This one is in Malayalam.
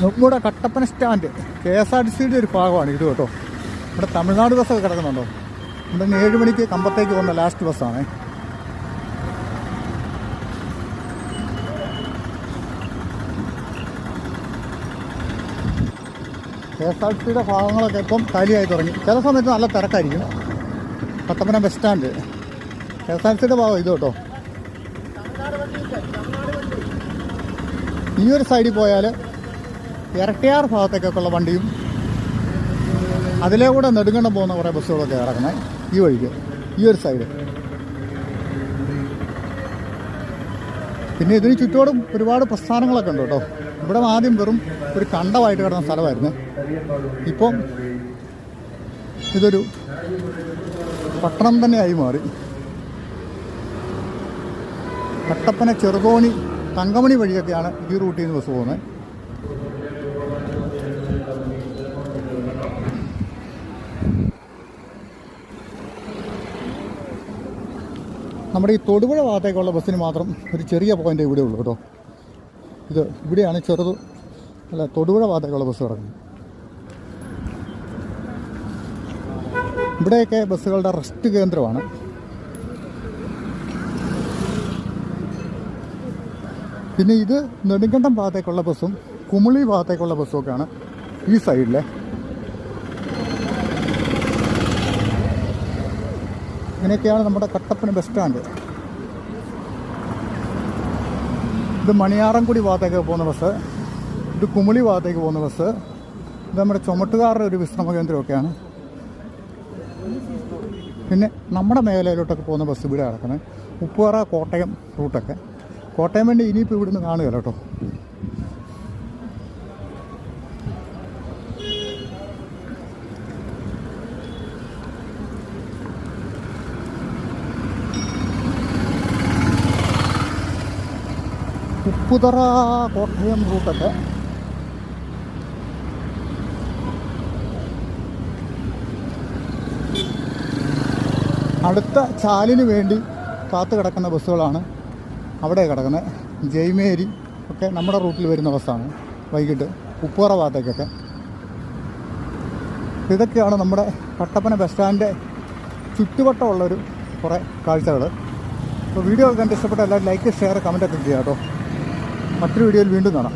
നമ്മുടെ കട്ടപ്പന സ്റ്റാൻഡ് KSRTCയുടെ ഒരു ഭാഗമാണ് ഇത് കേട്ടോ. ഇവിടെ തമിഴ്നാട് ബസ്സൊക്കെ കിടക്കുന്നുണ്ടോ? ഇവിടെ 7 മണിക്ക് കമ്പത്തേക്ക് പോകുന്ന ലാസ്റ്റ് ബസ്സാണ്. KSRTCയുടെ ഭാഗങ്ങളൊക്കെ ഇപ്പം കാലിയായി തുടങ്ങി. ചില സമയത്ത് നല്ല തിരക്കായിരിക്കും. കട്ടപ്പന ബസ് സ്റ്റാൻഡ് KSRTCയുടെ ഭാഗം ഇത് കേട്ടോ. ഈ ഒരു സൈഡിൽ പോയാൽ ഇരട്ടിയാർ ഭാഗത്തേക്കൊക്കെയുള്ള വണ്ടിയും അതിലെ കൂടെ നെടുങ്കണ്ടം പോകുന്ന കുറേ ബസ്സുകളൊക്കെ ഇറങ്ങുന്നത് ഈ വഴിക്ക്, ഈ ഒരു സൈഡ്. പിന്നെ ഇതിന് ചുറ്റോടും ഒരുപാട് പ്രസ്ഥാനങ്ങളൊക്കെ ഉണ്ട് കേട്ടോ. ഇവിടെ ആദ്യം വെറും ഒരു കണ്ടമായിട്ട് കിടന്ന സ്ഥലമായിരുന്നു. ഇപ്പം ഇതൊരു പട്ടണം തന്നെയായി മാറി. കട്ടപ്പന, ചെറുതോണി, തങ്കമണി വഴിയൊക്കെയാണ് ഈ റൂട്ടിൽ നിന്ന് ബസ് പോകുന്നത്. നമ്മുടെ ഈ തൊടുപുഴ ഭാഗത്തേക്കുള്ള ബസ്സിന് മാത്രം ഒരു ചെറിയ പോയിൻ്റ് ഇവിടെ ഉള്ളൂ കേട്ടോ. ഇവിടെയാണ് തൊടുപുഴ ഭാഗത്തേക്കുള്ള ബസ് കിടക്കുന്നത്. ഇവിടെയൊക്കെ ബസ്സുകളുടെ റെസ്റ്റ് കേന്ദ്രമാണ്. പിന്നെ ഇത് നെടുങ്കണ്ടം ഭാഗത്തേക്കുള്ള ബസ്സും കുമിളി ഭാഗത്തേക്കുള്ള ബസ്സും ഒക്കെയാണ് ഈ സൈഡിലെ. ഇങ്ങനെയൊക്കെയാണ് നമ്മുടെ കട്ടപ്പന ബസ് സ്റ്റാൻഡ്. ഇത് മണിയാറൻകുടി ഭാഗത്തേക്ക് പോകുന്ന ബസ്, ഇത് കുമിളി ഭാഗത്തേക്ക് പോകുന്ന ബസ്, ഇത് നമ്മുടെ ചുമട്ടുകാരുടെ ഒരു വിശ്രമ കേന്ദ്രമൊക്കെയാണ്. പിന്നെ നമ്മുടെ മേഖലയിലോട്ടൊക്കെ പോകുന്ന ബസ് ഇവിടെ കിടക്കുന്നത്. ഉപ്പുപാറ, കോട്ടയം റൂട്ടൊക്കെ. കോട്ടയം വേണ്ടി ഇനിയിപ്പോൾ ഇവിടുന്ന് കാണുകയല്ലോ കേട്ടോ. ഉപ്പുതറ, കോട്ടയം റൂട്ടൊക്കെ. അടുത്ത ചാലിന് വേണ്ടി കാത്തു കിടക്കുന്ന ബസ്സുകളാണ് അവിടെ കിടക്കുന്നത്. ജയ്മേരി ഒക്കെ നമ്മുടെ റൂട്ടിൽ വരുന്ന ബസ്സാണ് വൈകിട്ട് ഉപ്പുതറ ഭാഗത്തേക്കൊക്കെ. ഇതൊക്കെയാണ് നമ്മുടെ കട്ടപ്പന ബസ് സ്റ്റാൻഡിൻ്റെ ചുറ്റുവട്ടമുള്ളൊരു കുറേ കാഴ്ചകൾ. അപ്പോൾ വീഡിയോ കണ്ട് ഇഷ്ടപ്പെട്ട എല്ലാവരും ലൈക്ക്, ഷെയർ, കമൻറ്റൊക്കെ ചെയ്യാം കേട്ടോ. മറ്റൊരു വീഡിയോയിൽ വീണ്ടും കാണാം.